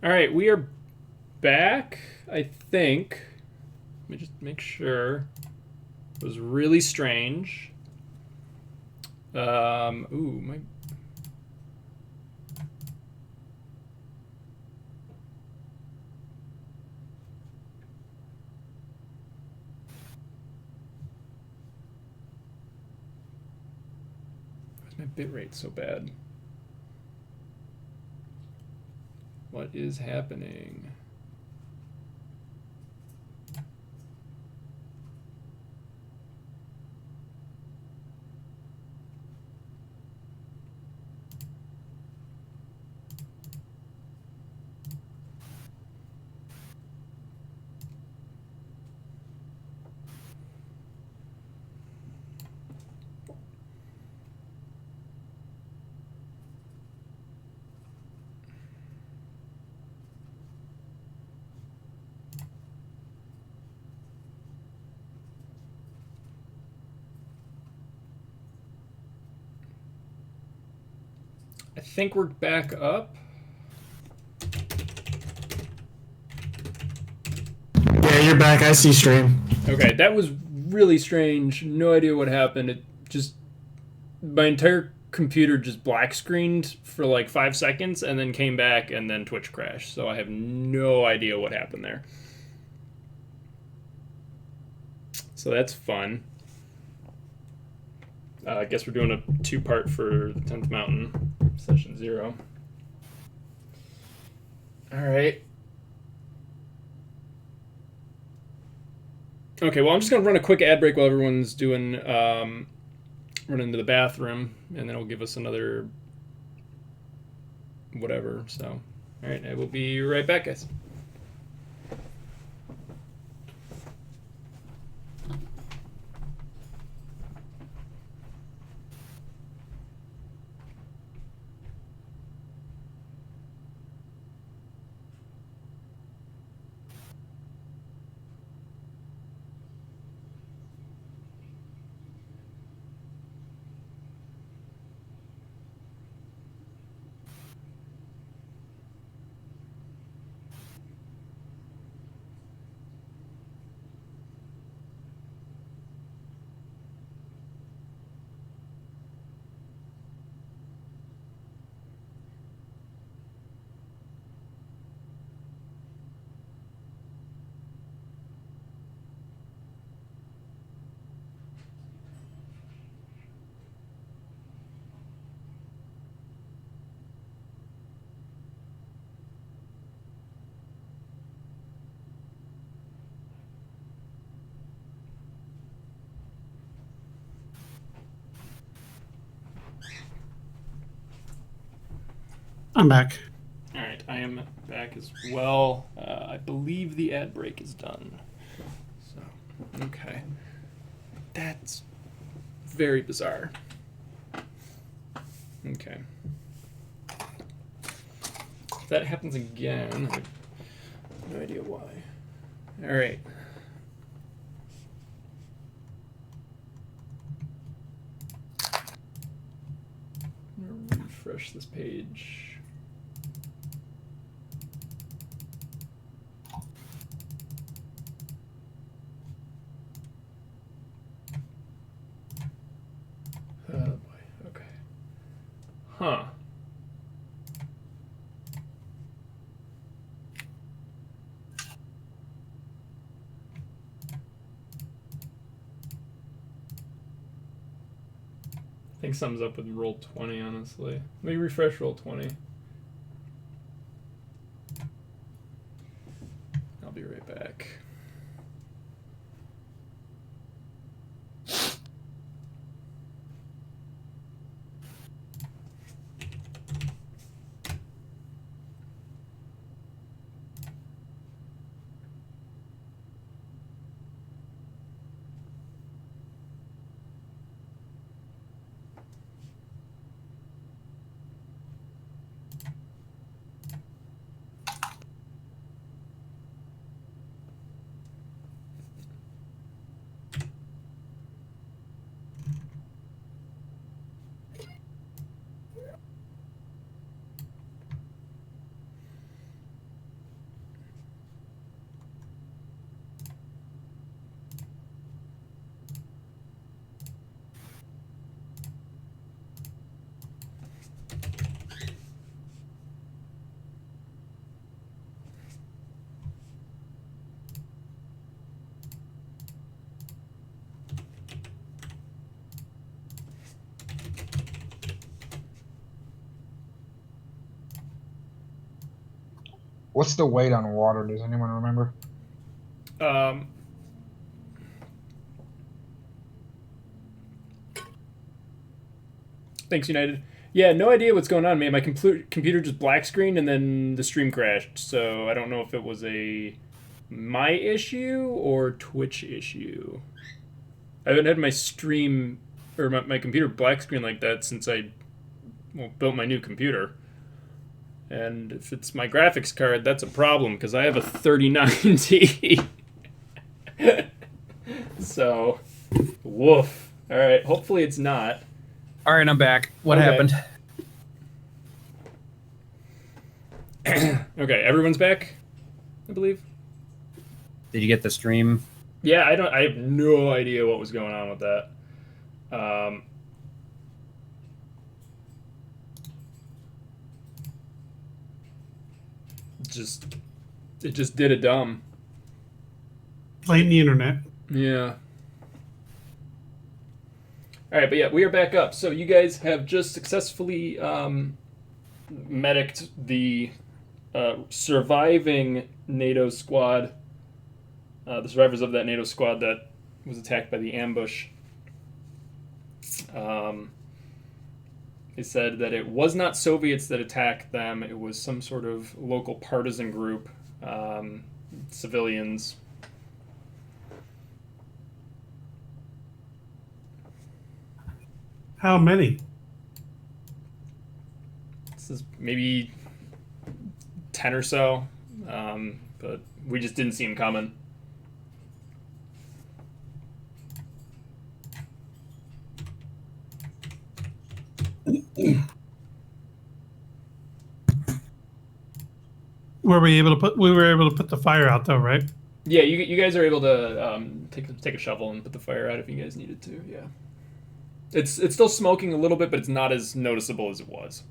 All right, we are back, I think. Let me just make sure. It was really strange. Ooh, my. Why's my bitrate so bad? What is happening? I think we're back up. Yeah, you're back. I see stream. Okay, that was really strange. No idea what happened. It just. My entire computer just black screened for like 5 seconds and then came back and then Twitch crashed. So I have no idea what happened there. So that's fun. I guess we're doing a two-part for the 10th Mountain, session 0. All right. Okay, well, I'm just going to run a quick ad break while everyone's doing running to the bathroom, and then it'll give us another whatever. So, all right, I will be right back, guys. I'm back. All right, I am back as well. I believe the ad break is done. So, okay. That's very bizarre. Okay. If that happens again, I have no idea why. All right. I'm gonna refresh this page. Oh boy. Okay. Huh. I think something's up with roll 20, honestly. Let me refresh roll 20. I'll be right back. What's the weight on water? Does anyone remember? Um, Thanks, United. Yeah, no idea what's going on, man. My computer just black screened and then the stream crashed. So I don't know if it was a my issue or Twitch issue. I haven't had my stream or my computer black screen like that since I built my new computer. And if it's my graphics card, that's a problem because I have a 3090. So, woof. All right, hopefully it's not. All right, I'm back. What Okay. happened? Okay, everyone's back, I believe. Did you get the stream? Yeah, I have no idea what was going on with that. It just did a dumb. Blame the internet. Yeah. All right, but yeah, we are back up. So you guys have just successfully mediced the surviving NATO squad, the survivors of that NATO squad that was attacked by the ambush. They said that it was not Soviets that attacked them. It was some sort of local partisan group, civilians. How many? This is maybe 10 or so, but we just didn't see him coming. We were able to put the fire out though, right? Yeah, you guys are able to take a shovel and put the fire out if you guys needed to. Yeah, it's still smoking a little bit, but it's not as noticeable as it was.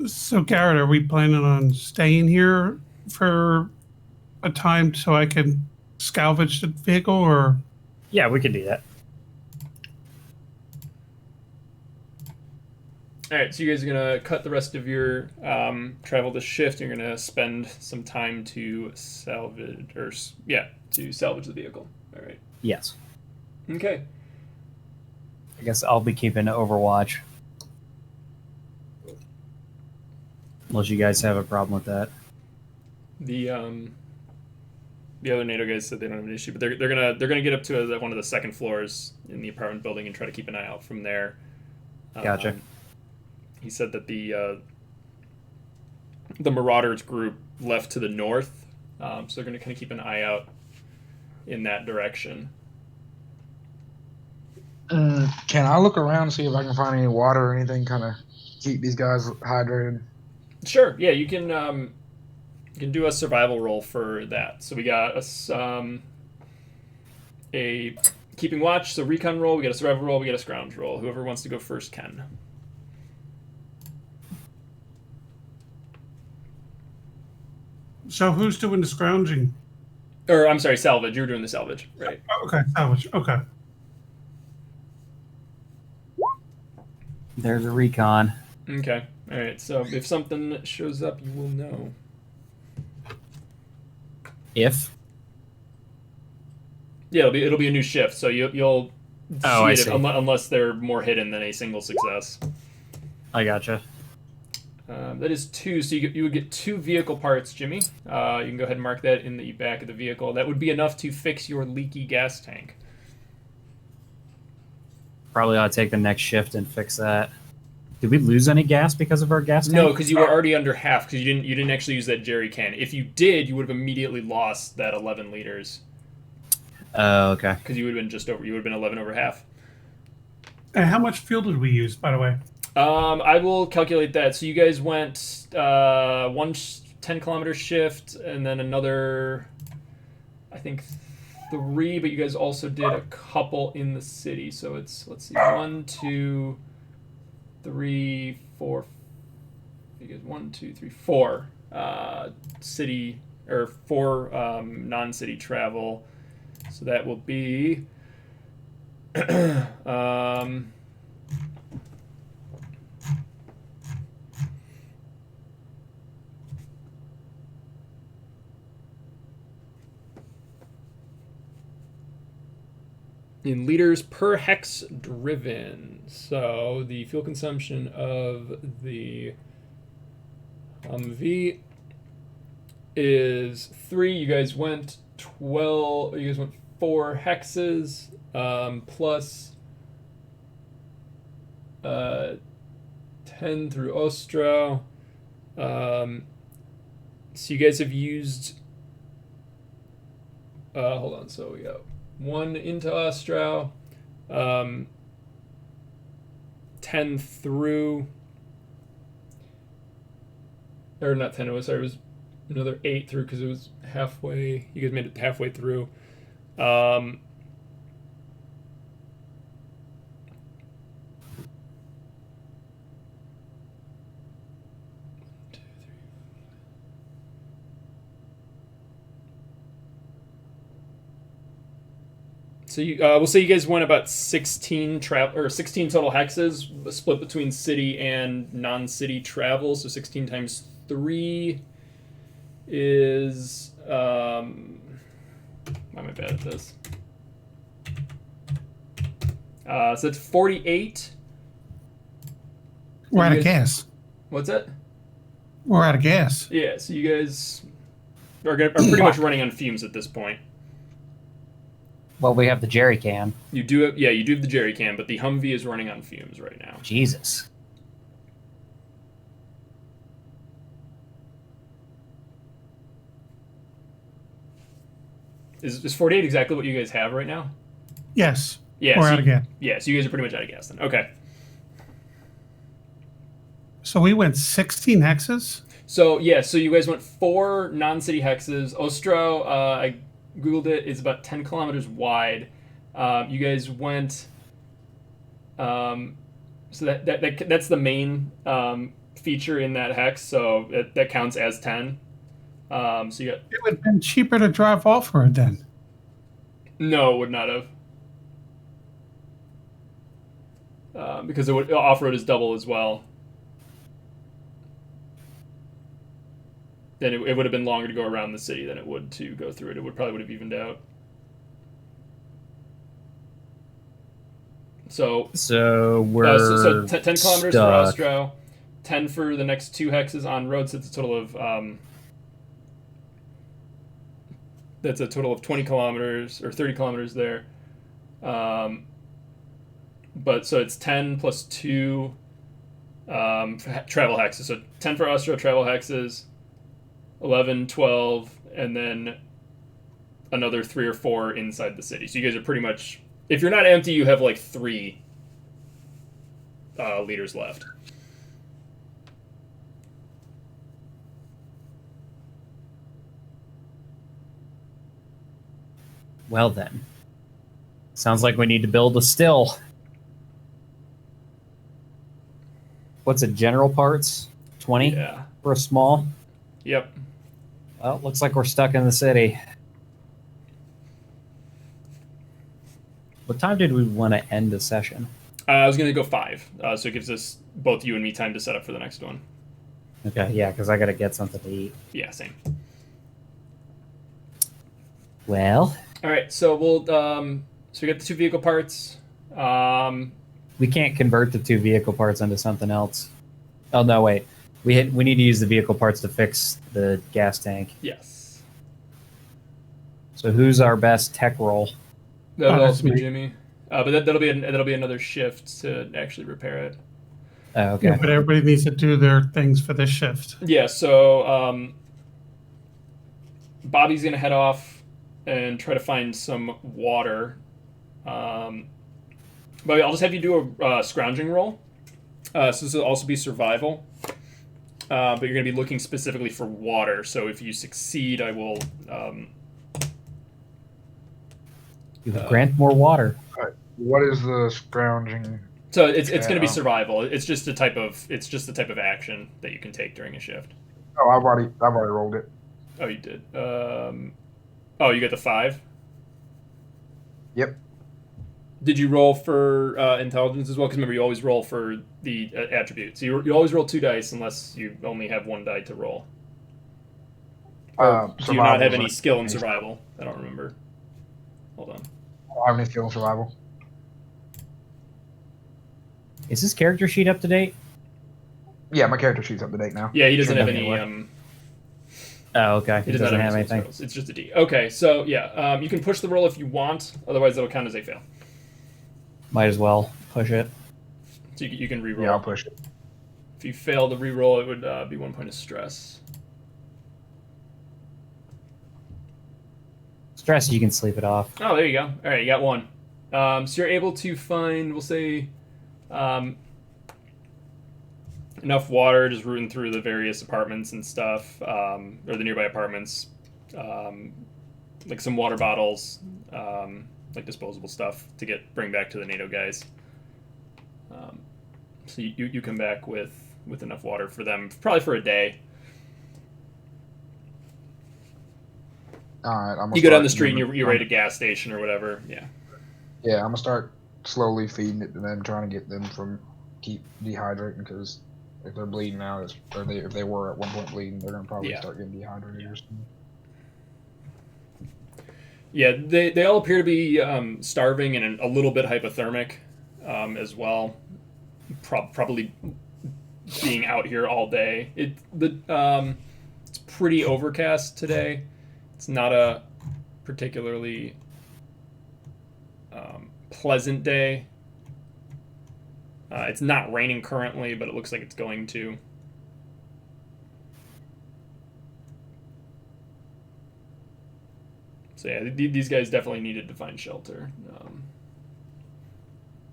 So Garrett, are we planning on staying here for a time so I can salvage the vehicle, or Yeah, we could do that. All right, so you guys are gonna cut the rest of your travel to shift. You're gonna spend some time to salvage, to salvage the vehicle. All right. Yes. Okay. I guess I'll be keeping Overwatch. Unless you guys have a problem with that. The other NATO guys said they don't have an issue, but they're gonna get up to one of the second floors in the apartment building and try to keep an eye out from there. Gotcha. He said that the Marauders group left to the north, so they're gonna kind of keep an eye out in that direction. Can I look around and see if I can find any water or anything, kind of keep these guys hydrated? Sure. Yeah, you can do a survival roll for that. So we got a keeping watch, so recon roll. We got a survival roll. We got a scrounge roll. Whoever wants to go first can. so who's doing the scrounging? Or I'm sorry, salvage. You were doing the salvage, right? Oh, okay, salvage. Okay. There's a recon. Okay. All right. So if something shows up, you will know. If? Yeah, it'll be a new shift, so you'll Oh, I see see. unless they're more hidden than a single success. I gotcha. That is 2, so you would get 2 vehicle parts, Jimmy. You can go ahead and mark that in the back of the vehicle. That would be enough to fix your leaky gas tank. Probably ought to take the next shift and fix that. Did we lose any gas because of our gas tank? No, because you were already under half, because you didn't actually use that jerry can. If you did, you would have immediately lost that 11 liters, Oh, okay. because you would have been 11 over half. And how much fuel did we use, by the way? I will calculate that. So you guys went 10-kilometer shift, and then another, I think, 3. But you guys also did a couple in the city. So it's 1, 2, 3, 4, you guys 1, 2, 3, 4 city or 4 non-city travel. So that will be in liters per hex driven. So the fuel consumption of the Humvee is 3. You guys went 12. You guys went 4 hexes plus 10 through Ostro. So you guys have used. Hold on. So we got 1 into Ostro, 10 through. Or not 10. It was another 8 through because it was halfway. You guys made it halfway through. So we'll say you guys went about 16 total hexes, split between city and non-city travel. So 16 times 3 is why am I bad at this? So it's 48. We're out of gas. What's that? We're out of gas. Yeah, so you guys are pretty much running on fumes at this point. Well, we have the jerry can. You do have the jerry can, but the Humvee is running on fumes right now. Jesus. Is 48 exactly what you guys have right now? Yes. Yeah, We're out of gas. Yeah, so you guys are pretty much out of gas then. Okay. So we went 16 hexes? So you guys went 4 non-city hexes. Ostro, I Googled it, is about 10 kilometers wide. You guys went, so that's the main feature in that hex, so that counts as 10. So you got. It would have been cheaper to drive off-road then. No, it would not have. Because off-road is double as well. Then it would have been longer to go around the city than it would to go through it. It probably would have evened out. So we're 10 kilometers for Ostro, 10 for the next 2 hexes on road. So it's a total of that's a total of 20 kilometers or 30 kilometers there. But so it's 10 plus 2 travel hexes. So 10 for Ostro travel hexes, 11, 12, and then another 3 or 4 inside the city. So you guys are pretty much, if you're not empty, you have like 3 liters left. Well then. Sounds like we need to build a still. What's it, general parts? 20? Yeah. For a small? Yep. Well, looks like we're stuck in the city. What time did we want to end the session? I was going to go 5, so it gives us both you and me time to set up for the next one. Okay, yeah, because I got to get something to eat. Yeah, same. Well, all right, so we'll so we got the 2 vehicle parts. We can't convert the 2 vehicle parts into something else. Oh no, wait. We need to use the vehicle parts to fix the gas tank. Yes. So who's our best tech roll? That'll that's also be me. Jimmy. But that'll be another shift to actually repair it. Oh, okay. Yeah, but everybody needs to do their things for this shift. Yeah, so Bobby's gonna head off and try to find some water. Bobby, I'll just have you do a scrounging roll. So this will also be survival. But you're gonna be looking specifically for water. So if you succeed, I will. You grant more water. What is the scrounging? So it's going to be Yeah. survival. It's just the type of action that you can take during a shift. Oh, I've already rolled it. Oh, you did. Oh, you got the 5. Yep. Did you roll for intelligence as well? Because remember, you always roll for the attribute. So you always roll 2 dice unless you only have 1 die to roll. Or do you not have any skill in survival? I don't remember. Hold on. I don't have any skill in survival. Is this character sheet up to date? Yeah, my character sheet's up to date now. Yeah, he doesn't Should have be any. anyway. Oh, okay. He It doesn't have anything. skills. It's just a D. Okay, so yeah, you can push the roll if you want. Otherwise, that'll count as a fail. Might as well push it. So you can reroll. Yeah, I'll push it. If you fail to reroll, it would be 1 point of stress. Stress, you can sleep it off. Oh, there you go. All right, you got 1. So you're able to find, we'll say, enough water just rooting through the various apartments and stuff, or the nearby apartments, like some water bottles, like disposable stuff to bring back to the NATO guys. So you come back with enough water for them, probably for a day. All right, You go down the street and you're at a gas station or whatever. Yeah. Yeah, I'm gonna start slowly feeding it to them, trying to get them from keep dehydrating because if they're bleeding out, if they were at one point bleeding, they're gonna probably start getting dehydrated or something. Yeah, they all appear to be starving and a little bit hypothermic as well. Probably being out here all day. It's pretty overcast today. It's not a particularly pleasant day. It's not raining currently, but it looks like it's going to. So yeah, these guys definitely needed to find shelter.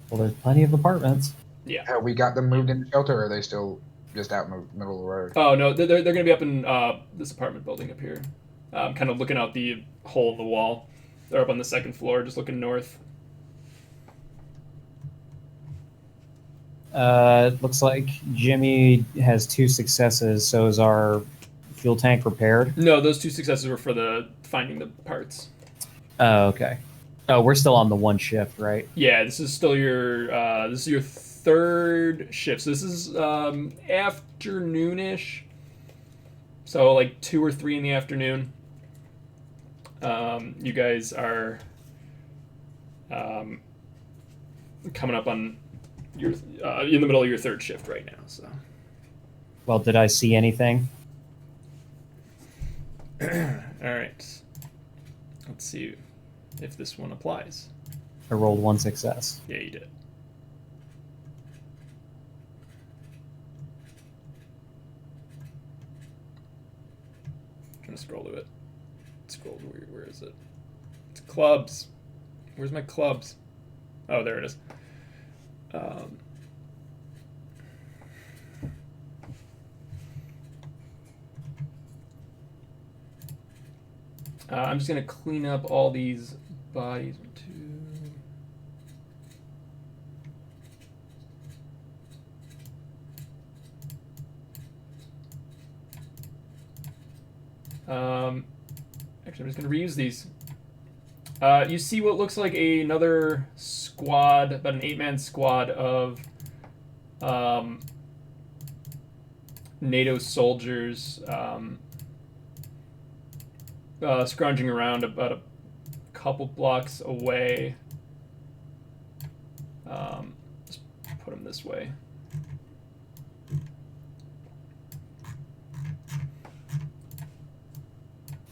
Well, there's plenty of apartments. Yeah. Have we got them moved into shelter, or are they still just out in the middle of the road? Oh no, they're going to be up in this apartment building up here, kind of looking out the hole in the wall. They're up on the 2nd floor, just looking north. Looks like Jimmy has 2 successes. So is our fuel tank repaired? No, those 2 successes were for the finding the parts. Oh, okay. Oh, we're still on the 1 shift, right? Yeah, this is still your 3rd shift. So this is afternoonish. So like 2 or 3 in the afternoon. You guys are coming up on your in the middle of your 3rd shift right now. So. Well, did I see anything? All right. Let's see if this one applies. I rolled 1 success. Yeah, you did. Trying to scroll to it. Scroll to where is it? It's clubs. Where's my clubs? Oh, there it is. I'm just gonna clean up all these bodies. 1, 2. Actually, I'm just gonna reuse these. You see what looks like another squad, about an 8-man squad of NATO soldiers scrounging around about a couple blocks away. Just put them this way.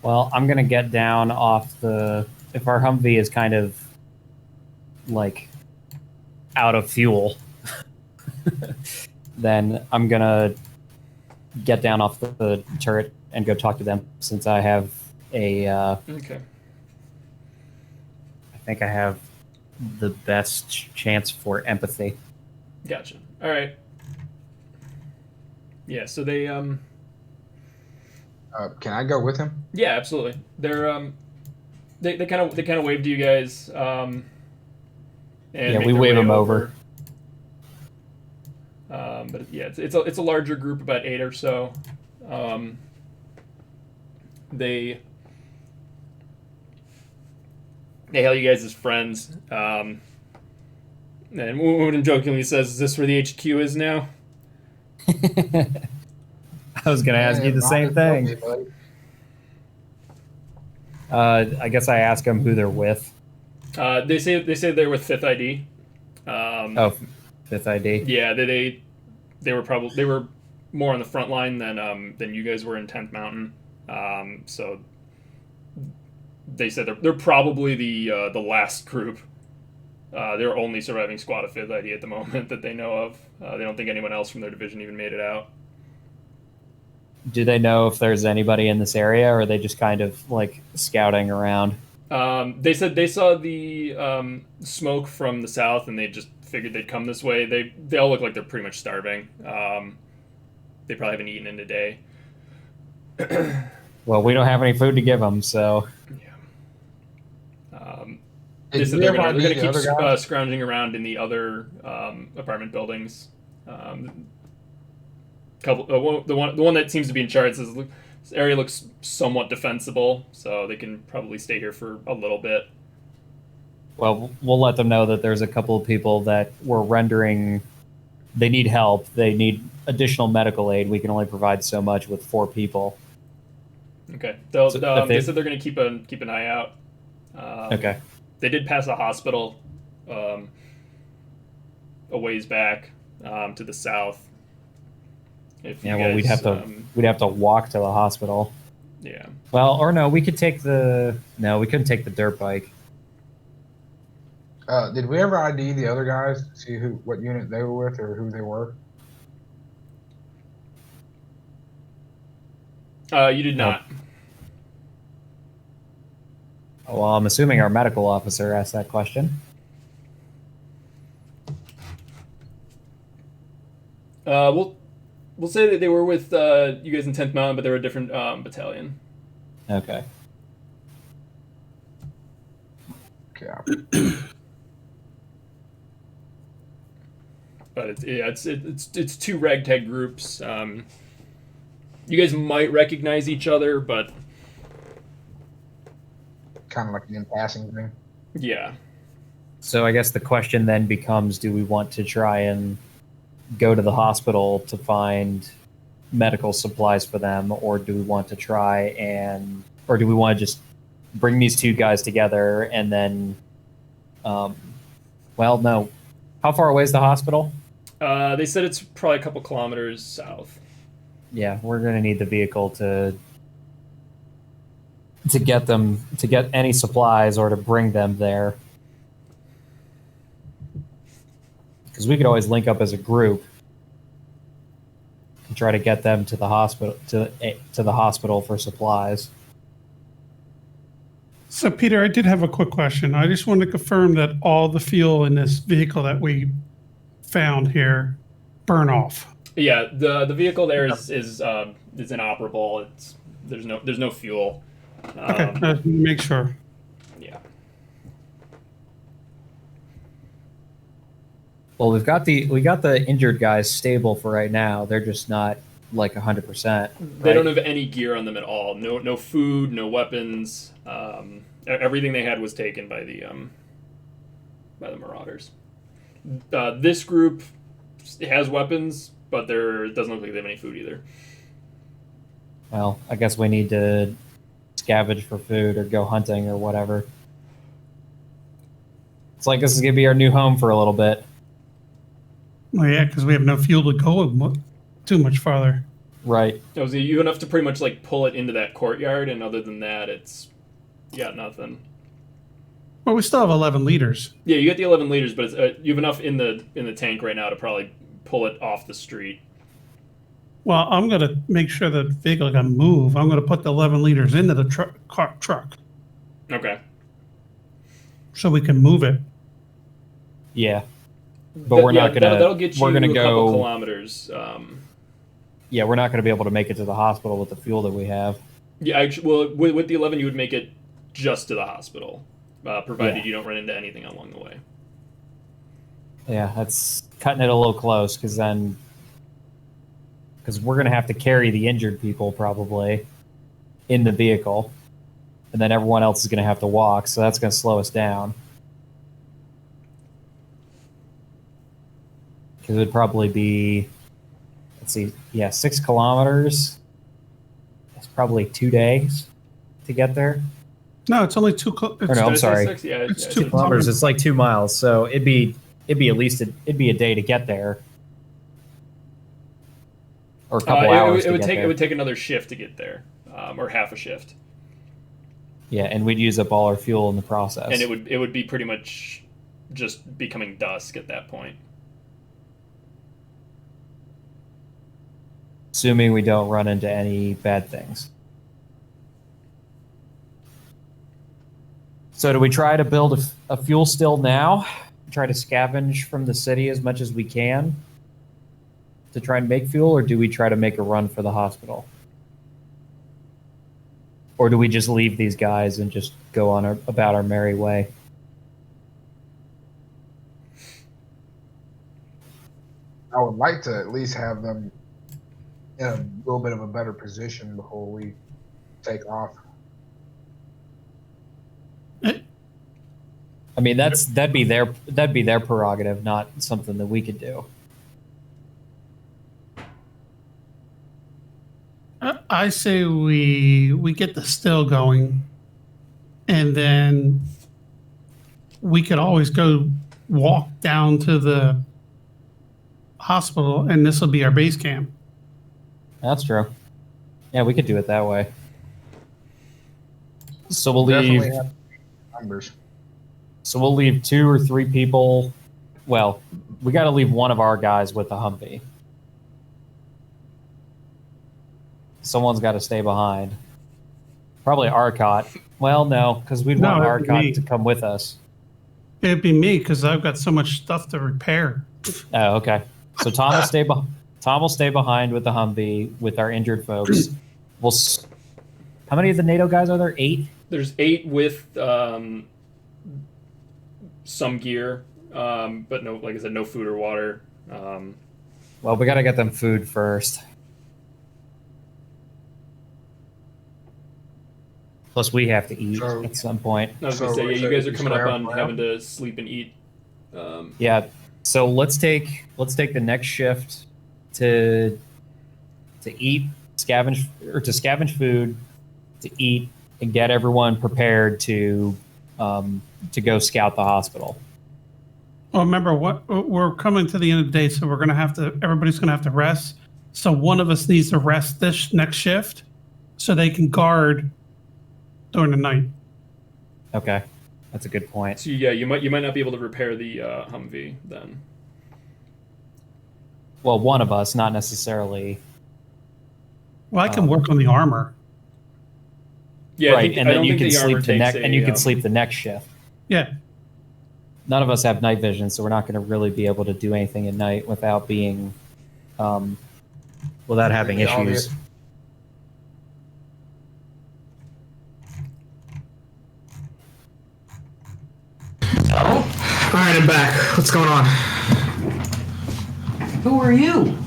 Well, I'm going to get down off if our Humvee is kind of like out of fuel, then I'm going to get down off the turret and go talk to them since I have Okay. I think I have the best chance for empathy. Gotcha. All right. Yeah, so they Can I go with him? yeah, absolutely. They're they kind of wave to you guys and Yeah, make we their wave way them over. But yeah, it's a larger group, about 8 or so. They hail you guys as friends. And Wooden jokingly says, "Is this where the HQ is now?" I was going to ask you the same thing. I guess I ask them who they're with. They say they're with Fifth ID. Fifth ID. Yeah, they were more on the front line than you guys were in 10th Mountain. So they said they're probably the last group. They're only surviving squad of 5th ID at the moment that they know of. They don't think anyone else from their division even made it out. Do they know if there's anybody in this area, or are they just kind of like scouting around? They said they saw the smoke from the south, and they just figured they'd come this way. They all look like they're pretty much starving. They probably haven't eaten in a day. Well, we don't have any food to give them, so... Yeah. They said they're going to keep scrounging around in the other apartment buildings. The one that seems to be in charge says this area looks somewhat defensible, so they can probably stay here for a little bit. Well, we'll let them know that there's a couple of people that were rendering... They need help. They need additional medical aid. We can only provide so much with 4 people. Okay. They said they're going to keep an eye out. Okay. They did pass a hospital a ways back to the south. We'd have to walk to the hospital. Yeah. Well, or no, we could take we couldn't take the dirt bike. Did we ever ID the other guys to see what unit they were with or who they were? You did not. Well, I'm assuming our medical officer asked that question. We'll say that they were with you guys in 10th Mountain, but they were a different battalion. Okay. Okay. But it's 2 ragtag groups. You guys might recognize each other, but Kind of like an in-passing thing. yeah. So I guess the question then becomes, do we want to try and go to the hospital to find medical supplies for them, or do we want to or do we want to just bring these 2 guys together and then, no. How far away is the hospital? They said it's probably a couple kilometers south. Yeah, we're going to need the vehicle to get any supplies or to bring them there. Because we could always link up as a group and try to get them to the hospital to the hospital for supplies. So, Peter, I did have a quick question. I just wanted to confirm that all the fuel in this vehicle that we found here burn off. Yeah, the vehicle there is inoperable. There's no fuel. Okay, make sure. Yeah. Well, we got the injured guys stable for right now. They're just not like 100%. They don't have any gear on them at all. No food, no weapons. Everything they had was taken by the Marauders. This group has weapons, but it doesn't look like they have any food either. Well, I guess we need to scavenge for food or go hunting or whatever. It's like this is going to be our new home for a little bit. Well, yeah, because we have no fuel to go too much farther. Right. You have enough to pretty much like pull it into that courtyard, and other than that, you got nothing. Well, we still have 11 liters. Yeah, you get the 11 liters, but you have enough in the tank right now to probably pull it off the street. Well, I'm going to make sure the vehicle can move. I'm going to put the 11 liters into the truck. Okay. So we can move it. Yeah. But we're not going to... That'll get you a couple kilometers. Yeah, we're not going to be able to make it to the hospital with the fuel that we have. Yeah, actually, well, with the 11, you would make it just to the hospital, provided you don't run into anything along the way. Yeah, that's cutting it a little close, because then because we're going to have to carry the injured people probably in the vehicle, and then everyone else is going to have to walk, so that's going to slow us down. Because it would probably be, let's see, 6 kilometers. That's probably 2 days to get there. No, it's only 2. Or no, I'm sorry. Yeah, It's yeah, 2 Kilometers. It's like 2 miles, so it'd be at least it'd be a day to get there, or a couple hours. It would take another shift to get there, or half a shift. Yeah, and we'd use up all our fuel in the process. And it would be pretty much just becoming dusk at that point. Assuming we don't run into any bad things. So do we try to build a fuel still now? Try to scavenge from the city as much as we can to try and make fuel, or do we try to make a run for the hospital? Or do we just leave these guys and just go on about our merry way? I would like to at least have them in a little bit of a better position before we take off. I mean, that'd be their prerogative, not something that we could do. I say we get the still going, and then we could always go walk down to the hospital, and this will be our base camp. That's true. Yeah, we could do it that way. So we'll Definitely leave. have numbers. So we'll leave 2 or 3 people. Well, we got to leave one of our guys with the Humvee. Someone's got to stay behind. Probably Arcot. Well, no, because we'd want it'd be me. Arcot to come with us. It'd be me because I've got so much stuff to repair. Oh, okay. So Tom will stay. Tom will stay behind with the Humvee with our injured folks. How many of the NATO guys are there? 8. There's 8 with some gear, but no, like I said, no food or water. Well, we got to get them food first. Plus, we have to eat So- at some point. I was gonna say, yeah, So you guys are you coming up scrap on around? having to sleep and eat. Yeah. So let's take the next shift to eat, scavenge food, to eat, and get everyone prepared to go scout the hospital. Well, remember what we're coming to the end of the day, so everybody's gonna have to rest. So one of us needs to rest this next shift, so they can guard during the night. Okay, that's a good point. So yeah, you might not be able to repair the Humvee then. Well, one of us, not necessarily. Well, I can work on the armor. Yeah, Right, and then you can the armor sleep takes and you can a, sleep the next shift. Yeah. None of us have night vision, so we're not going to really be able to do anything at night without being, without having Yeah, issues. obvious. All right, I'm back. What's going on? Who are you?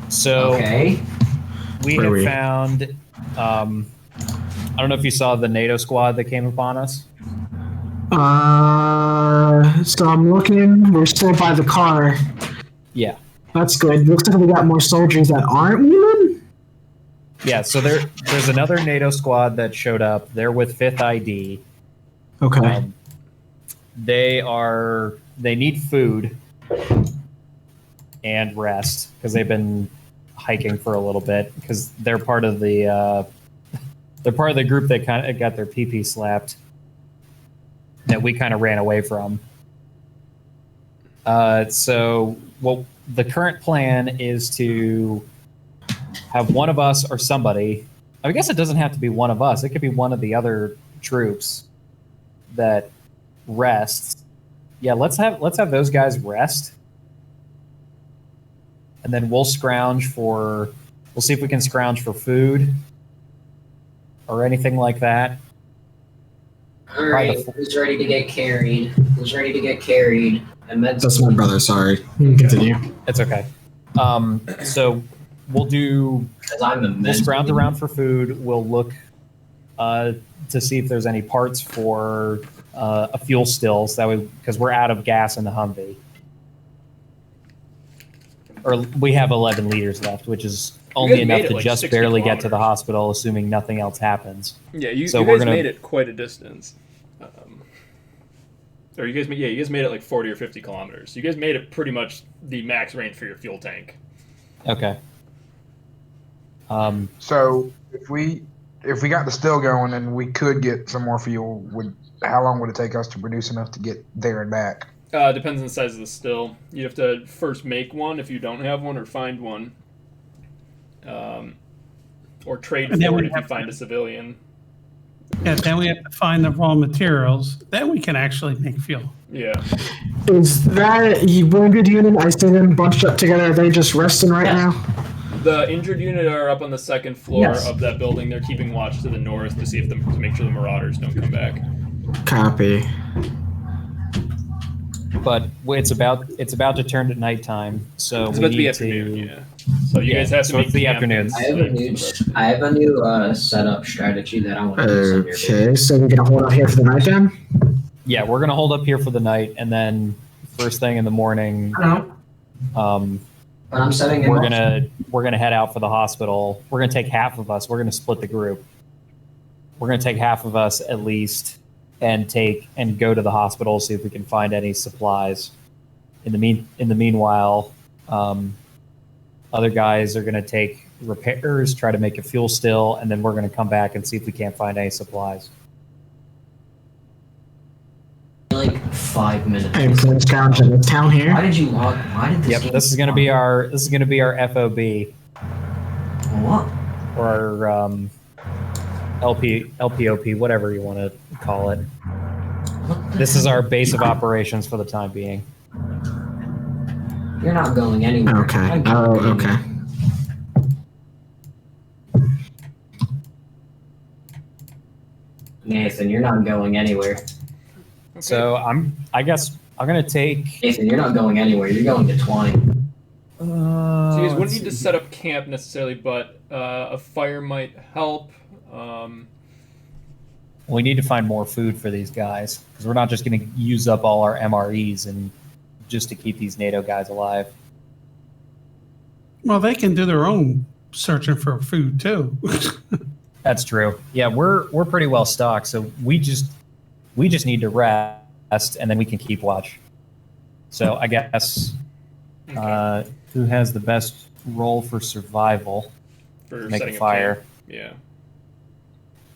So Okay. we Where have were you? found. I don't know if you saw the NATO squad that came upon us. So I'm looking. We're still by the car. Yeah, That's good. Looks like we got more soldiers that aren't women. yeah. So there's another NATO squad that showed up. They're with 5th ID. Okay. They need food and rest because they've been hiking for a little bit because they're part of the group that kind of got their pee slapped that we kind of ran away from. So the current plan is to have one of us or somebody. I guess it doesn't have to be one of us. It could be one of the other troops that rests. Yeah, let's have those guys rest, and then we'll see if we can scrounge for food or anything like that. All right. Who's ready to get carried? Who's ready to get carried? And That's my brother. Sorry. Continue. It's okay. So we'll do. 'Cause I'm We'll immense. scrounge around for food. We'll look to see if there's any parts for a fuel still, so that way, because we're out of gas in the Humvee, or we have 11 liters left, which is only guys enough made it, to like, just 60 barely get to the kilometers. hospital, assuming nothing else happens. Yeah, you So you we're guys gonna- made it quite a distance. Or you guys made it like 40 or 50 kilometers. You guys made it pretty much the max range for your fuel tank. Okay. So if we got the still going and we could get some more fuel, how long would it take us to produce enough to get there and back? Depends on the size of the still. You have to first make one if you don't have one, or find one. Or trade And then for we it if you have find a civilian. Yeah, then we have to find the raw materials. Then we can actually make fuel. Yeah. Is that wounded unit? I see them bunched up together. Are they just resting right now? The injured unit are up on the second floor Yes. of that building. They're keeping watch to the north to see if to make sure the marauders don't come back. Copy. But it's about to turn to nighttime, so It's we about to be need afternoon, to. yeah. So you guys have to so make it's the camp afternoon. and I have a new setup strategy that I want to use on your video. Okay, so we're gonna hold out here for the night then? Yeah, we're gonna hold up here for the night, and then first thing in the morning, No. But I'm setting it we're up. gonna head out for the hospital. We're gonna take half of us. We're gonna split the group. We're gonna take half of us at least, and go to the hospital, see if we can find any supplies. In the meanwhile, other guys are gonna take repairs, try to make a fuel still, and then we're gonna come back and see if we can't find any supplies. Like 5 minutes. I'm playing scrounge in the town here. Why did you log? Why did this? Yep, game this is gonna be log? our FOB. What? Or LPOP, whatever you want to call it. What the This is hell? our base of operations for the time being. You're not going anywhere. Okay. I'm Oh, going okay. Nathan, you're not going anywhere. So I guess I'm gonna take. Nathan, you're not going anywhere. You're going to 20. So you guys wouldn't need to set up camp necessarily, but a fire might help. We need to find more food for these guys because we're not just gonna use up all our MREs and just to keep these NATO guys alive. Well, they can do their own searching for food too. That's true. Yeah, we're pretty well stocked, so we just need to rest and then we can keep watch. So I guess who has the best role for survival? For Make setting a up fire. camp. Yeah.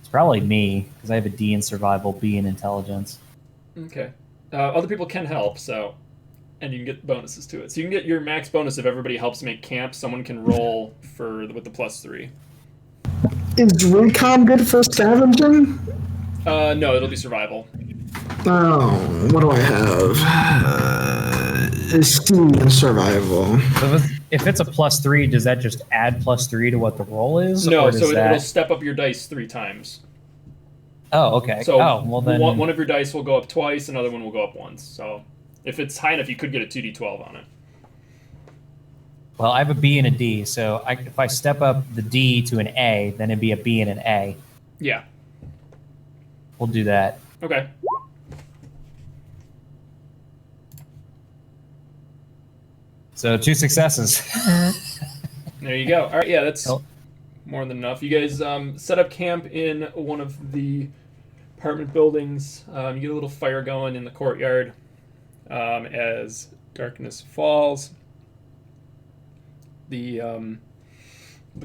It's probably me because I have a D in survival, B in intelligence. Okay. Other people can help, and you can get bonuses to it. So you can get your max bonus if everybody helps make camp. Someone can roll with the +3. Is recon good for scavenging? No, it'll be survival. Oh, what do I have? Is C in survival. So if it's a +3, does that just add +3 to what the roll is? No, or does so that... it'll step up your dice 3 times. Oh, okay. So well then. one of your dice will go up twice, another one will go up once. So if it's high enough, you could get a 2d12 on it. Well, I have a B and a D, so if I step up the D to an A, then it'd be a B and an A. Yeah. We'll do that. Okay. So 2 successes. There you go. All right, yeah, that's Cool. more than enough. You guys set up camp in one of the apartment buildings. You get a little fire going in the courtyard as darkness falls. The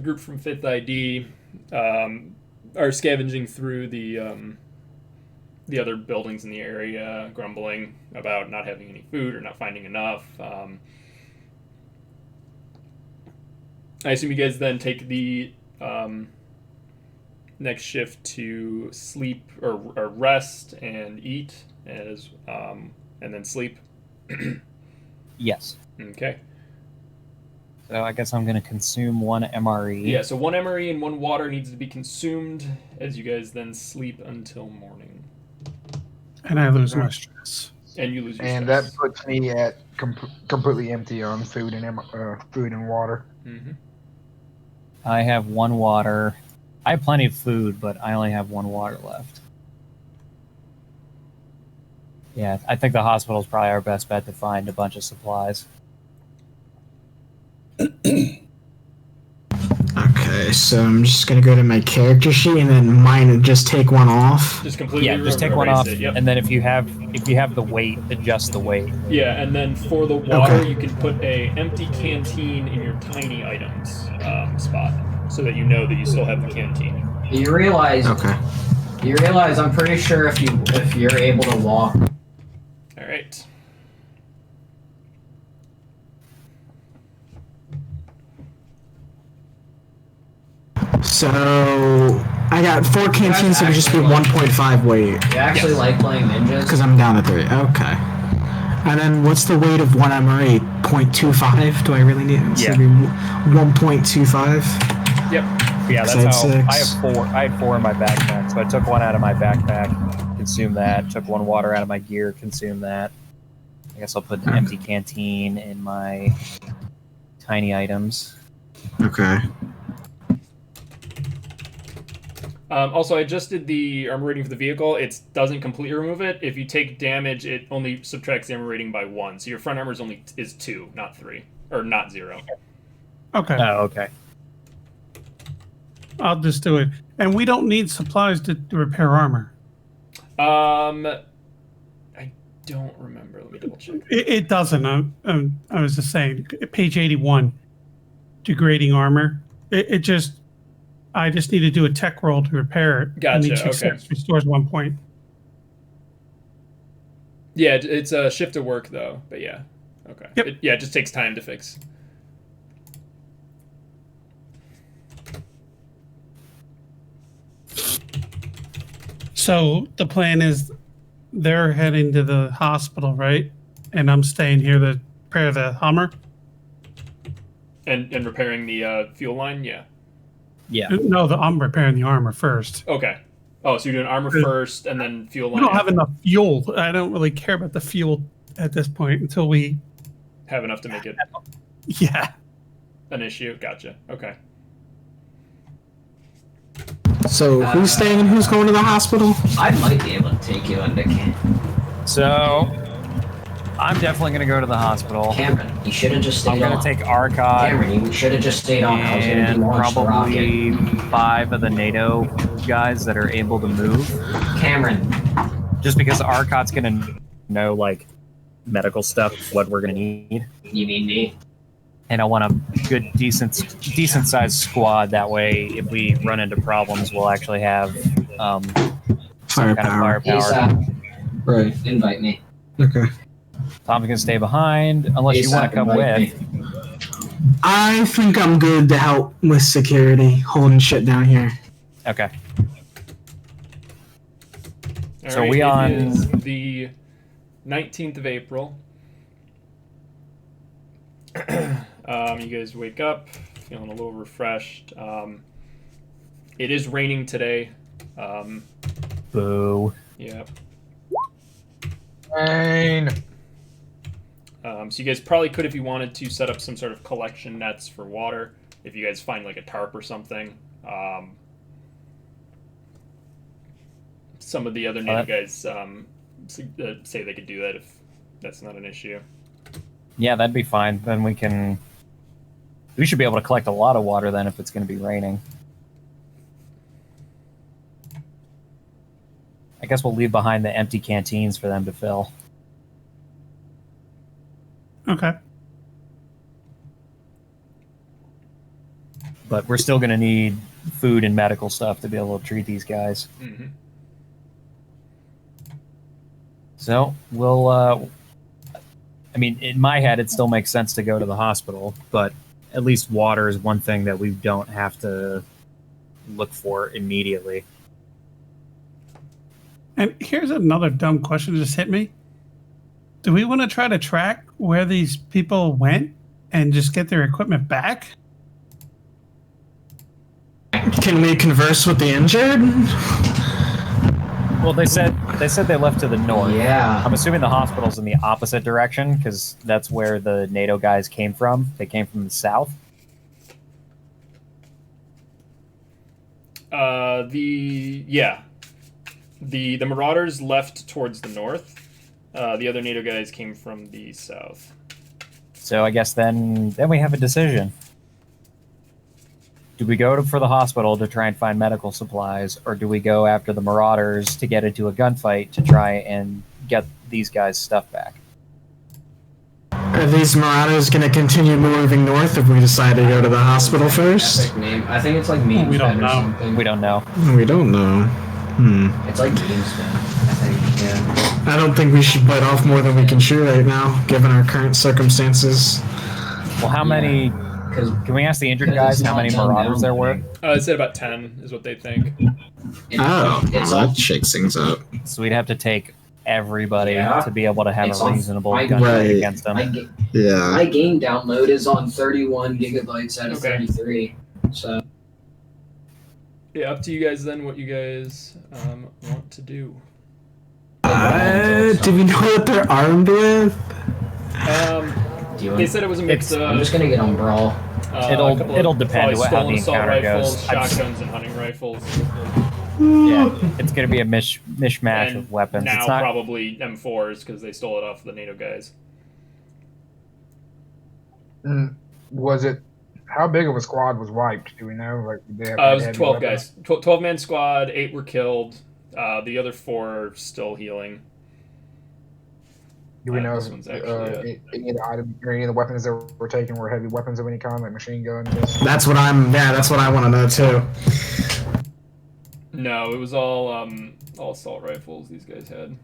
group from 5th ID are scavenging through the other buildings in the area, grumbling about not having any food or not finding enough. I assume you guys then take the next shift to sleep or rest and eat and then sleep. Yes. Okay. So I guess I'm going to consume 1 MRE. Yeah, so 1 MRE and 1 water needs to be consumed as you guys then sleep until morning. And I lose my stress. And you lose your And stress. that puts me at completely empty on food and water. Mm-hmm. I have 1 water. I have plenty of food, but I only have 1 water left. Yeah, I think the hospital is probably our best bet to find a bunch of supplies. Okay, so I'm just gonna go to my character sheet and then mine and just take 1 off. Just completely Just take 1 erase off, it, yep. and then if you have the weight, adjust the weight. Yeah, and then for the water, Okay. you can put a empty canteen in your tiny items spot, so that you know that you still have the canteen. You realize Okay. I'm pretty sure if you're able to walk. All right. So I got 4 canteens, so it would just be actually like- 1.5 weight. You actually Yes. like playing ninjas? Because I'm down to 3. Okay. And then what's the weight of 1 MRA? 0.25? Do I really need it? Yeah. 1.25? Yep. Yeah, So that's how it's I 6. have 4. I had 4 in my backpack, so I took 1 out of my backpack, consumed that. Took 1 water out of my gear, consumed that. I guess I'll put an empty canteen in my tiny items. Okay. Also, I just did the armor rating for the vehicle. It doesn't completely remove it. If you take damage, it only subtracts the armor rating by 1. So your front armor is 2, not 3, or not 0. Okay. Oh, okay. I'll just do it. And we don't need supplies to repair armor. I don't remember. Let me double check. It doesn't. I was just saying, page 81, degrading armor. I just need to do a tech roll to repair it. Gotcha, And each okay. success restores 1 point. Yeah, it's a shift to work though. But yeah, okay. Yep. It just takes time to fix. So the plan is they're heading to the hospital, right? And I'm staying here to repair the Hummer. And repairing the fuel line. Yeah. Yeah. No, I'm repairing the armor first. Okay. Oh, so you're doing armor first and then fuel We line. don't have enough fuel. I don't really care about the fuel at this point until we. Have enough to make it Yeah. an issue. Gotcha. Okay. So who's staying and who's going to the hospital? I might be able to take you into So I'm definitely gonna go to the hospital. Cameron. You should have just I'm stayed gonna on. take Arcot Cameron, you should have just stayed on. I was gonna do and launch the rocket. probably 5 of the NATO guys that are able to move. Cameron, Just because Arcot's gonna know like medical stuff, what we're gonna need, you mean me? and I want a good, decent sized squad. That way, if we run into problems, we'll actually have some kind of Firepower. firepower. Right. Invite me. Okay. Tom's gonna stay behind unless you want to come invite with. me. I think I'm good to help with security, holding shit down here. Okay. All So right, we it on- is the 19th of April. You guys wake up feeling a little refreshed. It is raining today. Boo. Yeah. Rain. So you guys probably could, if you wanted to, set up some sort of collection nets for water. If you guys find like a tarp or something. Some of the other native guys say they could do that if that's not an issue. Yeah, that'd be fine. Then we should be able to collect a lot of water then if it's going to be raining. I guess we'll leave behind the empty canteens for them to fill. Okay. But we're still going to need food and medical stuff to be able to treat these guys. Mm-hmm. So we'll, I mean, in my head, it still makes sense to go to the hospital, but at least water is one thing that we don't have to look for immediately. And here's another dumb question that just hit me. Do we want to try to track where these people went and just get their equipment back? Can we converse with the injured? Well, they said they left to the north. Yeah. I'm assuming the hospital's in the opposite direction because that's where the NATO guys came from. They came from the south. The Marauders left towards the north. The other NATO guys came from the south. So I guess then we have a decision. Do we go for the hospital to try and find medical supplies, or do we go after the Marauders to get into a gunfight to try and get these guys' stuff back? Are these Marauders going to continue moving north if we decide to go to the hospital first? Epic name. I think it's like meme We don't or know. something. We don't know. We don't know. It's like meme spin, I think. Yeah. I don't think we should bite off more than we can chew right now, given our current circumstances. Well, how many... Can we ask the injured guys how many Marauders there were? It said about 10 is what they think. That shakes things up. So we'd have to take everybody Yeah. to be able to have It's a on- reasonable my- gunfight Right. against them. My game download is on 31 gigabytes out of Okay. 33. So Yeah, up to you guys then what you guys want to do. Do we know what they're armed with? They said it was a mix of... I'm just gonna get on Brawl. It'll depend probably how the stolen assault encounter rifles, goes. shotguns, and hunting rifles. Yeah, it's going to be a mishmash And of weapons. now It's not, probably M4s because they stole it off the NATO guys. Was it? How big of a squad was wiped? Do we know? Like, did they have It was heavy 12 weapons? guys. 12-man squad, 8 were killed. The other 4 are still healing. Do we know this if one's actually, any of the items or any of the weapons that were taken were heavy weapons of any kind, like machine guns? That's what I want to know too. No, it was all assault rifles these guys had.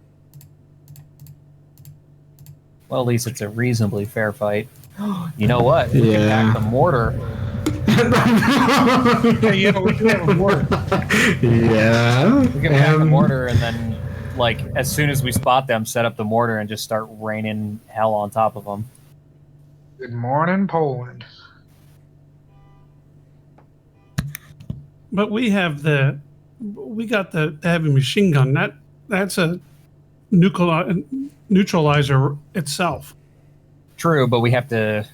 well, at least it's a reasonably fair fight. You know what? We can Yeah. pack the mortar. Yeah, we can have a mortar. Yeah. We can pack the mortar and then, like, as soon as we spot them, set up the mortar and just start raining hell on top of them. Good morning, Poland. But we got the heavy machine gun. That's a neutralizer itself. True, but we have to.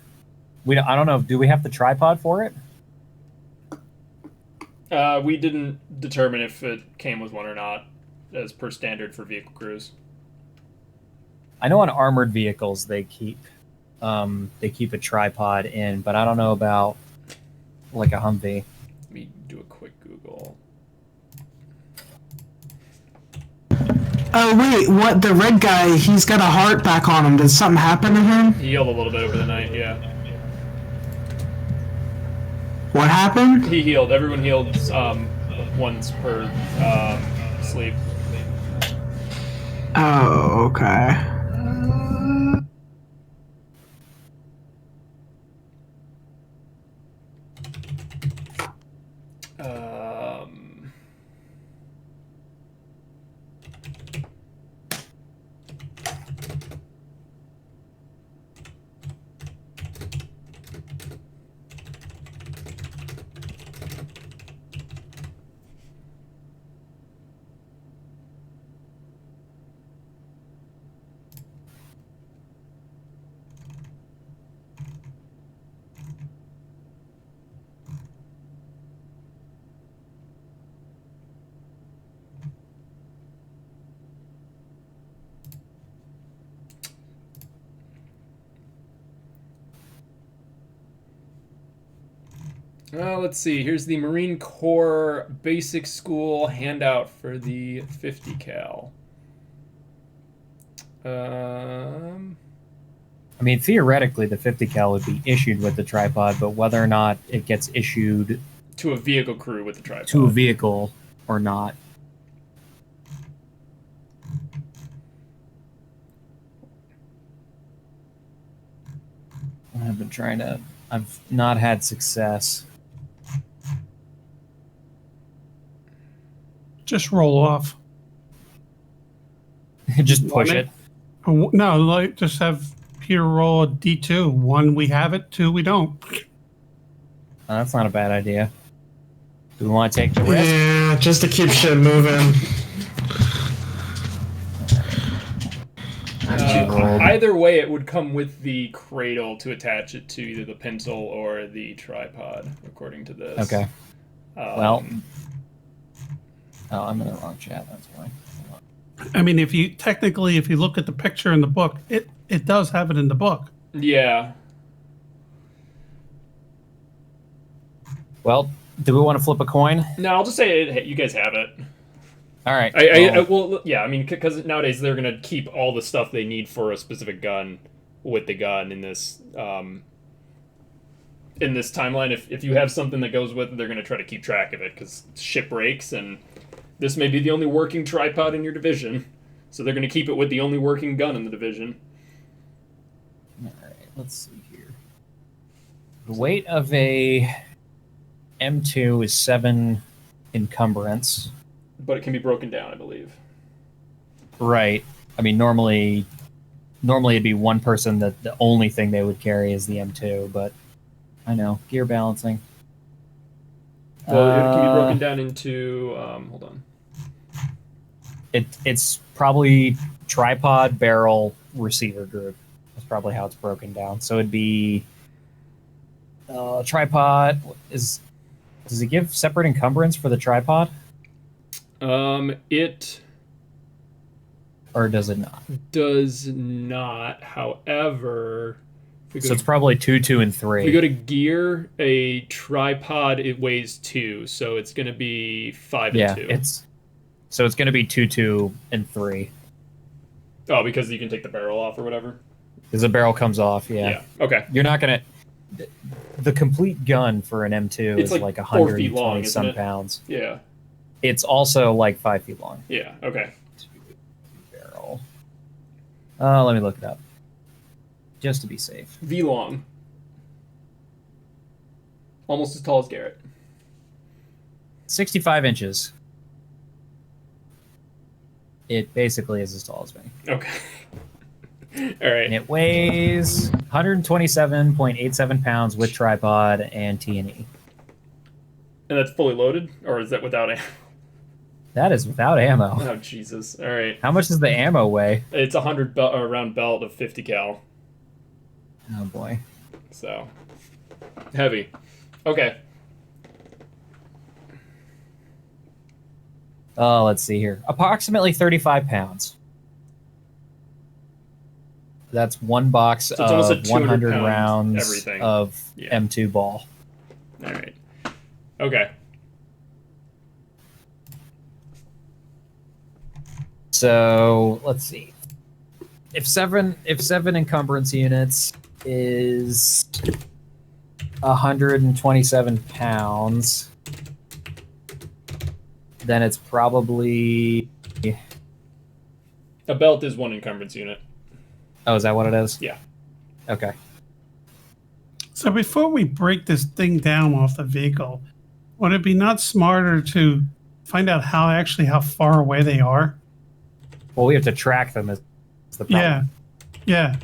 I don't know. Do we have the tripod for it? We didn't determine if it came with one or not, as per standard for vehicle crews. I know on armored vehicles they keep a tripod in, but I don't know about like a Humvee. Let me do a quick Google. Oh wait, what? The red guy? He's got a heart back on him. Did something happen to him? He healed a little bit over the night, yeah. What happened? He healed. Everyone healed once per sleep. Oh, okay. Let's see. Here's the Marine Corps Basic School handout for the 50 cal. I mean, theoretically, the 50 cal would be issued with the tripod, but whether or not it gets issued to a vehicle crew with the tripod. to a vehicle or not. I've been trying to. I've not had success. Just roll off. Just push Well, it. No, like just have Peter roll a D2. 1, we have it. 2, we don't. That's not a bad idea. Do we want to take the risk? Yeah, just to keep shit moving. either way, it would come with the cradle to attach it to either the pencil or the tripod, according to this. Okay. Well, I'm in the wrong chat. That's why. I mean, if you look at the picture in the book, it does have it in the book. Yeah. Well, do we want to flip a coin? No, I'll just say you guys have it. All right. Well, yeah, I mean, because nowadays they're going to keep all the stuff they need for a specific gun with the gun in this timeline. If you have something that goes with it, they're going to try to keep track of it because shit breaks, and this may be the only working tripod in your division. So they're going to keep it with the only working gun in the division. All right, let's see here. The weight of a M2 is 7 encumbrance. But it can be broken down, I believe. Right. I mean, normally it'd be one person that the only thing they would carry is the M2, but I know. Gear balancing. Well, it can be broken down into... hold on. It's probably tripod, barrel, receiver group. That's probably how it's broken down. So it'd be... tripod... Does it give separate encumbrance for the tripod? It or does it not? Does not. However, so it's probably 2, 2, and 3. If we go to gear, a tripod it weighs 2, so it's going to be 5 and 2. So it's going to be 2, 2, and 3. Oh, because you can take the barrel off or whatever. Because the barrel comes off, yeah. Yeah. Okay. You're not going to. The complete gun for an M2 is like 120 some pounds. Yeah. It's also like 5 feet long. Yeah, okay. Barrel. Let me look it up. Just to be safe. V long. Almost as tall as Garrett. 65 inches. It basically is as tall as me. Okay. All right. And it weighs 127.87 pounds with tripod and T&E. And that's fully loaded? Or is that without ammo? That is without ammo. Oh, Jesus. All right. How much does the ammo weigh? It's a 100 round belt of 50 cal. Oh, boy. So, heavy. Okay. Let's see here. Approximately 35 pounds. That's one box so of 100 rounds everything. Of M2 ball. All right. Okay. So let's see. If seven encumbrance units is 127 pounds, then it's probably a belt is 1 encumbrance unit. Oh, is that what it is? Yeah. Okay. So before we break this thing down off the vehicle, would it be not smarter to find out how far away they are? Well, we have to track them. Is the problem. Yeah.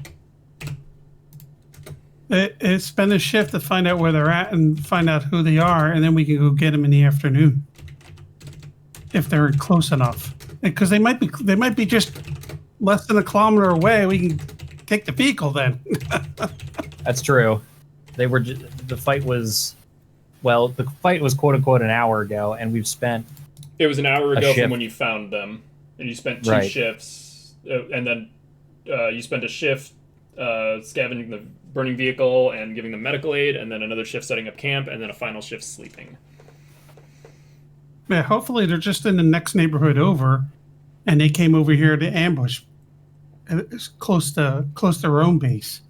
Spend a shift to find out where they're at and find out who they are, and then we can go get them in the afternoon if they're close enough. Because they might be just less than a kilometer away. We can take the vehicle then. That's true. The fight was quote unquote an hour ago, and we've spent. It was an hour ago from when you found them, and you spent 2 Right. shifts, and then you spent a shift scavenging the burning vehicle and giving them medical aid, and then another shift setting up camp, and then a final shift sleeping. Yeah, hopefully they're just in the next neighborhood over, and they came over here to ambush. It's close to our own base.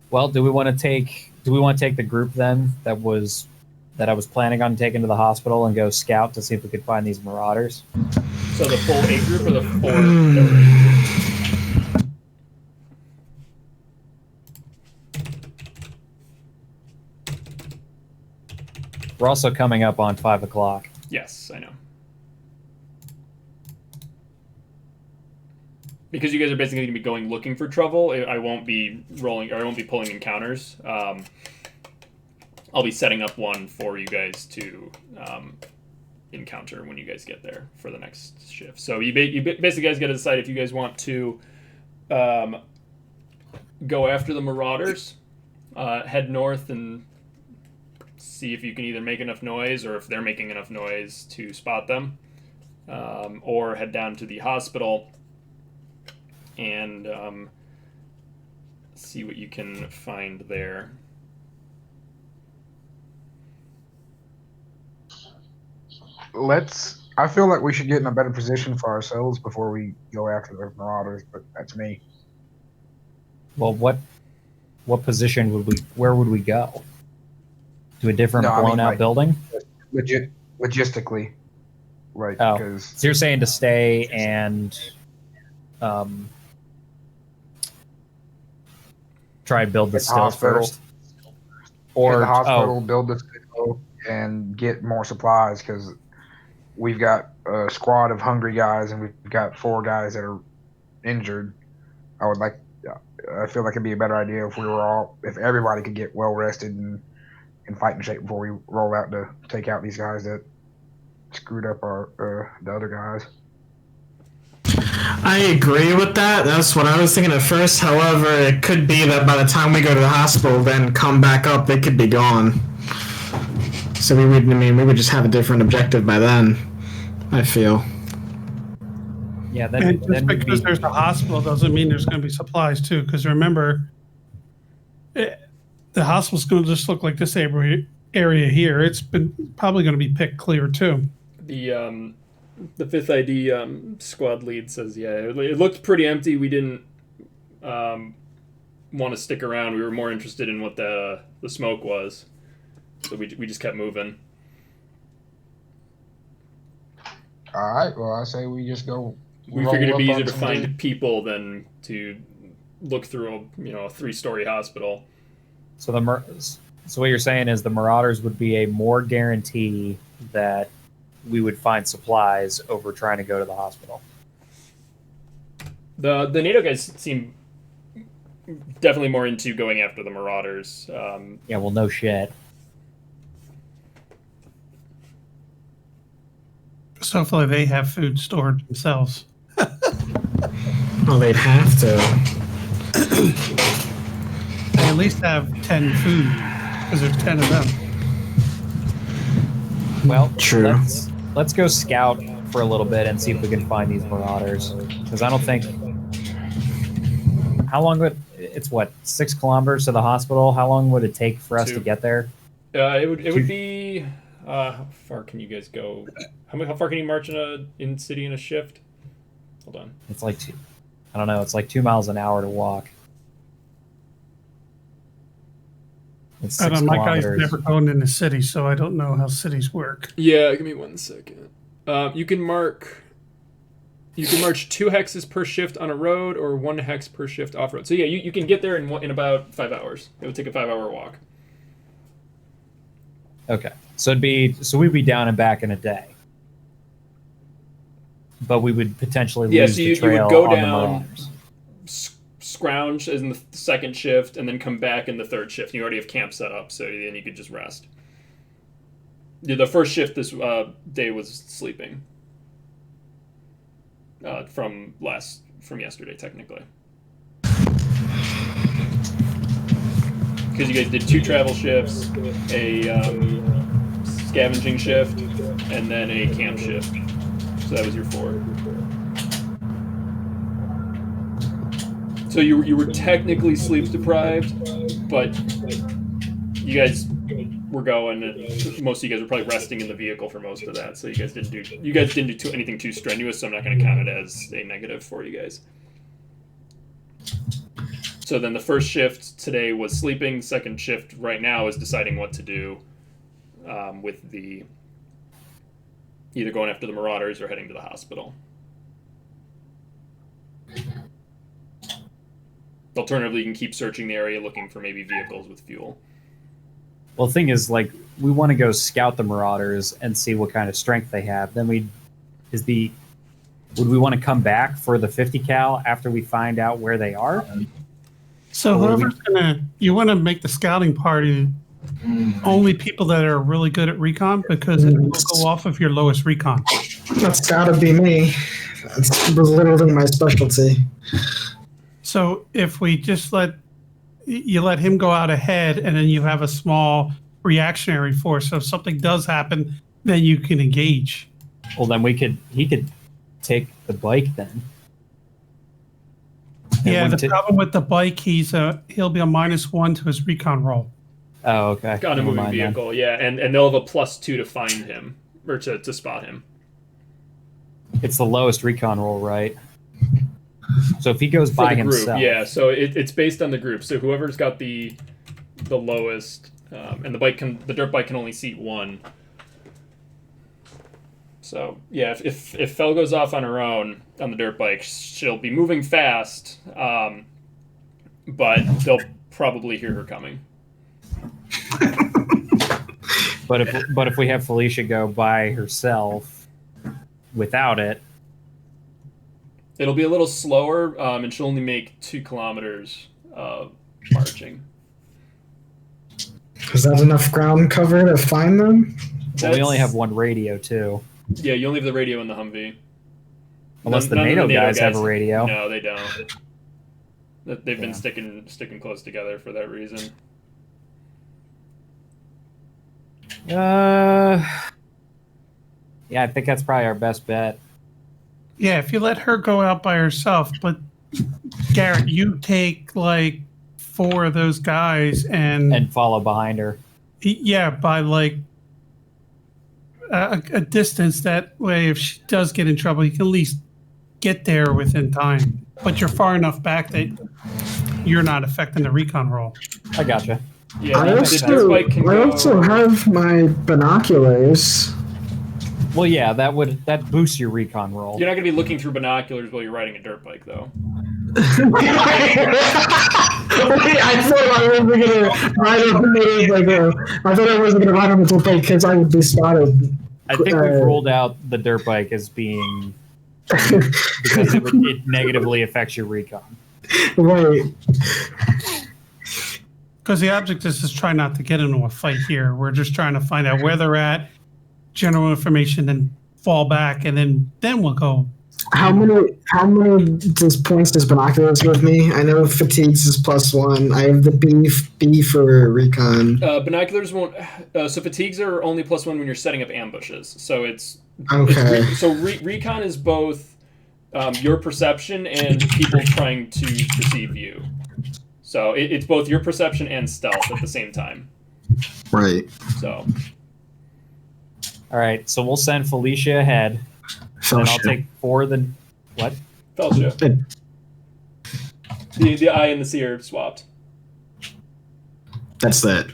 Well, do we want to take the group then that I was planning on taking to the hospital and go scout to see if we could find these marauders? So the full A group or the 4 that were A group? We're also coming up on 5 o'clock. Yes, I know. Because you guys are basically going to be going looking for trouble, I won't be pulling encounters. I'll be setting up one for you guys to encounter when you guys get there for the next shift. So you basically guys got to decide if you guys want to go after the Marauders. Head north and see if you can either make enough noise or if they're making enough noise to spot them. Or head down to the hospital and see what you can find there. I feel like we should get in a better position for ourselves before we go after the Marauders, but that's me. Well, what position where would we go? To a different blown out building? Logistically. Right. Oh, because so you're saying to stay and try and build the still first? Or the hospital, build the still, and get more supplies, because we've got a squad of hungry guys and we've got 4 guys that are injured. I feel like it'd be a better idea if everybody could get well rested and in fighting shape before we roll out to take out these guys that screwed up the other guys. I agree with that. That's what I was thinking at first. However, it could be that by the time we go to the hospital, then come back up, they could be gone. So we would just have a different objective by then, I feel. Yeah, and just because there's a hospital doesn't mean there's going to be supplies too. Because remember, the hospital's going to just look like this area here. It's probably going to be picked clear too. The 5th ID squad lead says, yeah, it looked pretty empty. We didn't want to stick around. We were more interested in what the smoke was. So we just kept moving. All right. Well, I say we just go. We figured it'd be easier to find people than to look through a 3-story hospital. So what you're saying is the Marauders would be a more guarantee that we would find supplies over trying to go to the hospital. The NATO guys seem definitely more into going after the Marauders. Yeah, well, no shit. So hopefully they have food stored themselves. Well, they'd have to. They at least have 10 food, because there's 10 of them. Well, true. Let's go scout for a little bit and see if we can find these Marauders. Because I don't think... How long would... It's 6 kilometers to the hospital? How long would it take for us to get there? It would be... how far can you guys go? How far can you march in city in a shift? Hold on. It's like 2 miles an hour to walk. It's 6 My guy's kilometers. never gone in the city, so I don't know how cities work. Yeah, give me 1 second. You can march 2 hexes per shift on a road or 1 hex per shift off road. So yeah, you can get there in about 5 hours. It would take a 5-hour walk. Okay, so we'd be down and back in a day, but we would potentially lose the trail. You would go on down, the Marauders. Scrounge in the 2nd shift, and then come back in the 3rd shift. You already have camp set up, so then you could just rest. Yeah, the 1st shift this day was sleeping. From yesterday, technically. Because you guys did 2 travel shifts, a scavenging shift, and then a camp shift. So that was your 4. So you were technically sleep deprived, but you guys were going. And most of you guys were probably resting in the vehicle for most of that. So you guys didn't do anything too strenuous. So I'm not going to count it as a negative for you guys. So then the 1st shift today was sleeping. 2nd shift right now is deciding what to do with either going after the Marauders or heading to the hospital. Alternatively, you can keep searching the area looking for maybe vehicles with fuel. Well, the thing is, we want to go scout the Marauders and see what kind of strength they have. Then would we want to come back for the 50 cal after we find out where they are? So whoever's you want to make the scouting party only people that are really good at recon, because it will go off of your lowest recon. That's gotta be me. That's literally my specialty. So if we just let you let him go out ahead, and then you have a small reactionary force. So if something does happen, then you can engage. Well, then he could take the bike then. Yeah, the problem with the bike, he'll be a -1 to his recon roll. Oh, okay. Got a Never moving mind vehicle, then. yeah, and they'll have a +2 to find him or to spot him. It's the lowest recon roll, right? So if he goes For by the group, himself, yeah. So it's based on the group. So whoever's got the lowest, and the dirt bike can only seat 1. So yeah, if Fel goes off on her own on the dirt bike, she'll be moving fast, but they'll probably hear her coming. But if we have Felicia go by herself without it, It'll be a little slower, and she'll only make 2 kilometers marching. Is that enough ground cover to find them? well, we only have 1 radio too. Yeah, you only have the radio in the Humvee. Unless the None of NATO guys have a radio. No, they don't. They've been sticking close together for that reason. Yeah, I think that's probably our best bet. Yeah, if you let her go out by herself, but Garrett, you take like 4 of those guys and follow behind her. yeah, by like a distance. That way, if she does get in trouble, you can at least get there within time. But you're far enough back that you're not affecting the recon roll. I gotcha. Yeah, I the dirt bike can go. also have my binoculars. Well, yeah, that boosts your recon roll. You're not going to be looking through binoculars while you're riding a dirt bike, though. Wait, I thought I wasn't gonna ride up the I thought I wasn't gonna ride on the dirt bike because I would be spotted. I think we've ruled out the dirt bike as being because it negatively affects your recon. Right. Because the object is just trying not to get into a fight here. We're just trying to find out where they're at, general information, then fall back, and then we'll go. How many points does binoculars give me? I know fatigues is +1. I have the B for recon. Binoculars won't. So fatigues are only +1 when you're setting up ambushes. So it's Okay. Recon is both your perception and people trying to perceive you. So it's both your perception and stealth at the same time. Right. So. All right, so we'll send Felicia ahead. And I'll take 4 of the what? Felicia. The I and the C are swapped. That's it.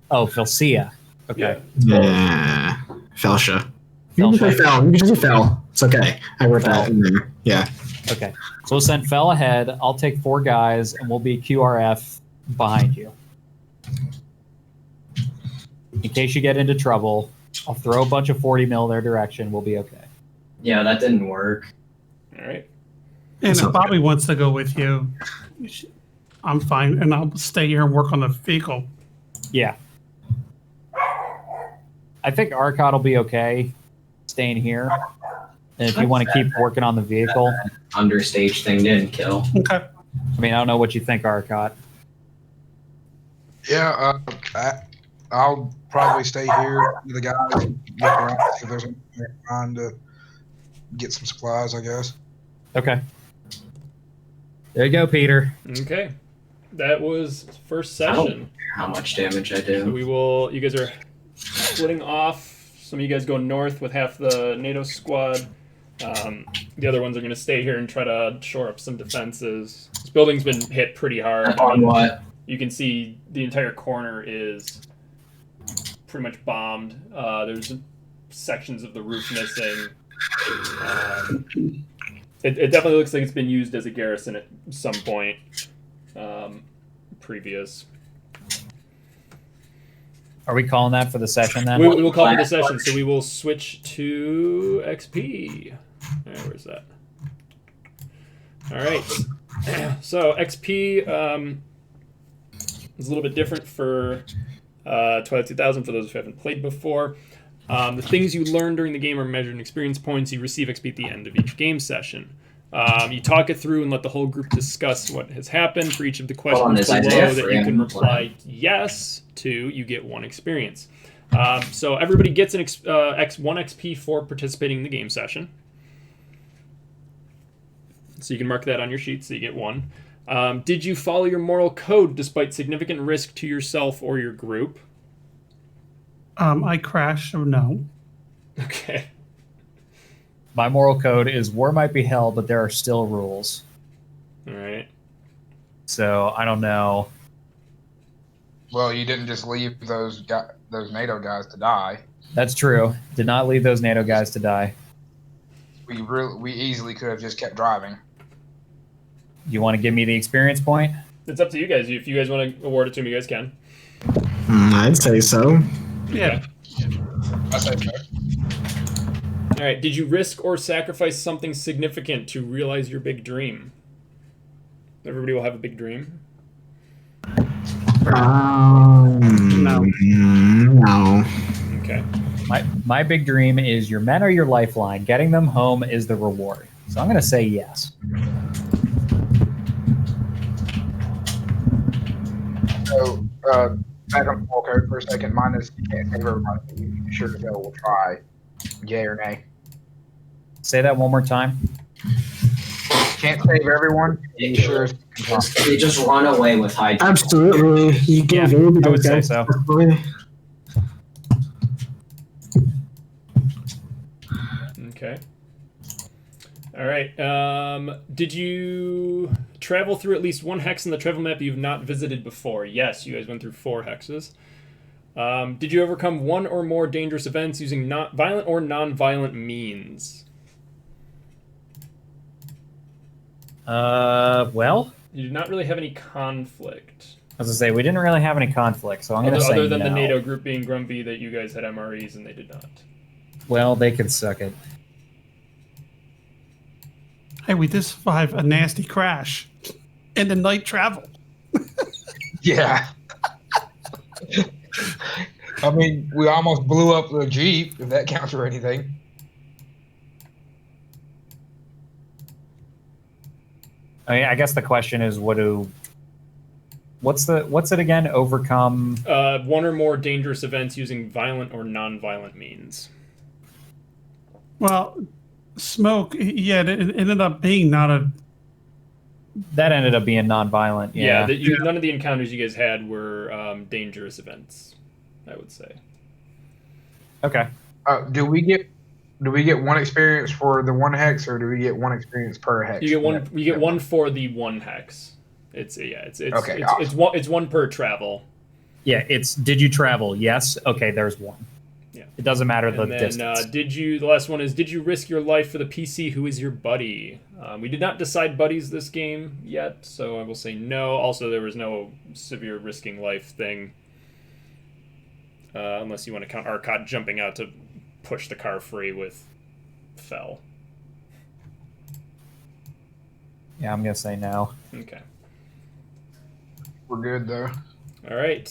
Oh, Felcia. Okay. Yeah. Felicia. You can say Fel. You can just say Fel. It's okay. I wrote that in there. Yeah. Okay. So we'll send Fel ahead. I'll take 4 guys, and we'll be QRF behind you. In case you get into trouble, I'll throw a bunch of 40 mil their direction. We'll be okay. Yeah, that didn't work. All right. And if Bobby wants to go with you, I'm fine, and I'll stay here and work on the vehicle. Yeah. I think Arcot will be okay staying here. And if you want to keep working on the vehicle. Understage thing didn't kill. Okay. I mean, I don't know what you think, Arcot. Yeah, I'll probably stay here with the guys. Look around, see if there's anything around to get some supplies, I guess. Okay. There you go, Peter. Okay. That was first I don't session. care how much damage I So do. you guys are splitting off. Some of you guys go north with half the NATO squad. The other ones are going to stay here and try to shore up some defenses. This building's been hit pretty hard. On what? You can see the entire corner is pretty much bombed. There's sections of the roof missing. It definitely looks like it's been used as a garrison at some point previous. Are we calling that for the session then? We will call it the session, so we will switch to XP. All right, where's that? All right. So XP is a little bit different for Twilight 2000 for those who haven't played before. The things you learn during the game are measured in experience points. You receive XP at the end of each game session. You talk it through and let the whole group discuss what has happened. For each of the Hold on, questions is below Isaiah that free? you can I'm reply playing. yes to, you get 1 experience. So everybody gets an 1 XP for participating in the game session. So you can mark that on your sheet, so you get 1. Did you follow your moral code despite significant risk to yourself or your group? I crashed, so no. Okay. My moral code is war might be hell, but there are still rules. All right. So I don't know. Well, you didn't just leave those NATO guys to die. That's true. Did not leave those NATO guys to die. We easily could have just kept driving. You want to give me the experience point? It's up to you guys. If you guys want to award it to me, you guys can. I'd say so. Yeah. I said so. All right. Did you risk or sacrifice something significant to realize your big dream? Everybody will have a big dream. No. No. Okay. My big dream is your men are your lifeline. Getting them home is the reward. So I'm going to say yes. So, back on the moral code for a second. Mine is you can't save everybody. You sure as hell will try. Yay or nay? Say that one more time. Can't save everyone. You sure as hell can try. They just run away with high. Absolutely. You give Yeah, everybody I would say guys so. definitely. Okay. All right. Did you travel through at least 1 hex in the travel map you've not visited before? Yes, you guys went through 4 hexes. Did you overcome 1 or more dangerous events using violent or non-violent means? Well, You did not really have any conflict. as I say, we didn't really have any conflict, so I'm going to say Other than no. the NATO group being grumpy that you guys had MREs and they did not. Well, they could suck it. Hey, we did survive a nasty crash and the night travel. Yeah. I mean, we almost blew up the Jeep, if that counts for anything. I mean, I guess the question is, what's it again? Overcome. 1 or more dangerous events using violent or non-violent means. Well, smoke, yeah, it ended up being not a. That ended up being non-violent. Yeah. None of the encounters you guys had were dangerous events, I would say. Okay. Do we get 1 experience for the 1 hex, or do we get 1 experience per hex? You get 1. You get 1 for the 1 hex. It's Okay, it's 1 per travel. Yeah. It's did you travel? Yes. Okay. There's 1. Yeah. It doesn't matter the And then distance. the last one is, did you risk your life for the PC who is your buddy? We did not decide buddies this game yet, so I will say no. Also, there was no severe risking life thing. Unless you want to count Arcot jumping out to push the car free with Fell. Yeah, I'm gonna say no. Okay. We're good, though. All right.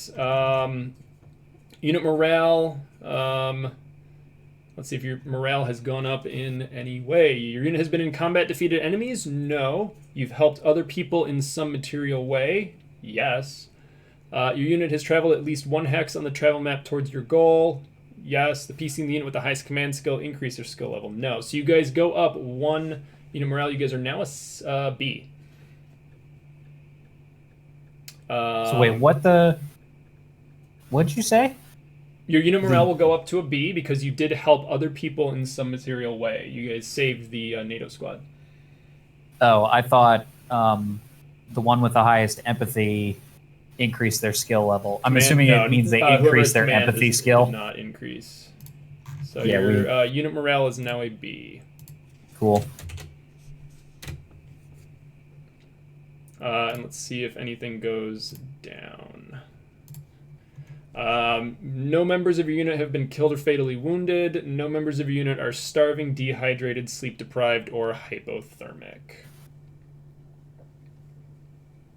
Unit morale. Let's see if your morale has gone up in any way. Your unit has been in combat, defeated enemies? No. You've helped other people in some material way? Yes. Your unit has traveled at least 1 hex on the travel map towards your goal? Yes. The PC in the unit with the highest command skill increase their skill level? No. So you guys go up 1 unit morale. You guys are now a B. So wait, what'd you say? Your unit morale will go up to a B because you did help other people in some material way. You guys saved the NATO squad. Oh, I thought the one with the highest empathy increased their skill level. I'm assuming it means they increase their empathy skill. Did not increase. So Yeah, your unit morale is now a B. Cool. And let's see if anything goes down. No members of your unit have been killed or fatally wounded. No members of your unit are starving, dehydrated, sleep deprived, or hypothermic.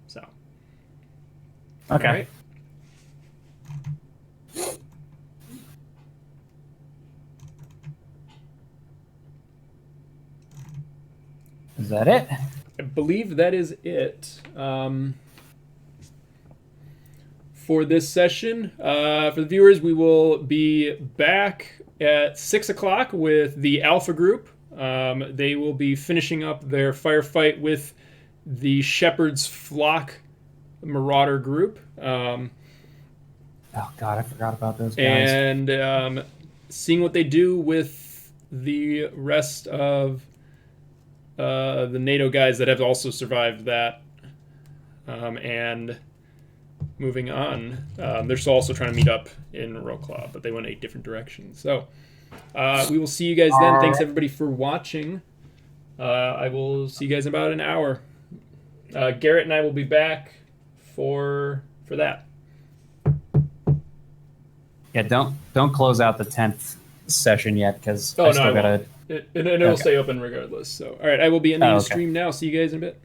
So. Okay. All right. Is that it? I believe that is it. For this session, for the viewers, we will be back at 6 o'clock with the Alpha Group. They will be finishing up their firefight with the Shepherd's Flock Marauder Group. Oh God, I forgot about those guys. And seeing what they do with the rest of the NATO guys that have also survived that. And moving on, they're still also trying to meet up in Roclaw, but they went 8 different directions. So we will see you guys then. Thanks everybody for watching. I will see you guys in about an hour. Garrett and I will be back for that. Yeah, don't close out the 10th session yet, because Oh, I still gotta. It'll stay open regardless. So, all right, I will be ending the stream now. See you guys in a bit.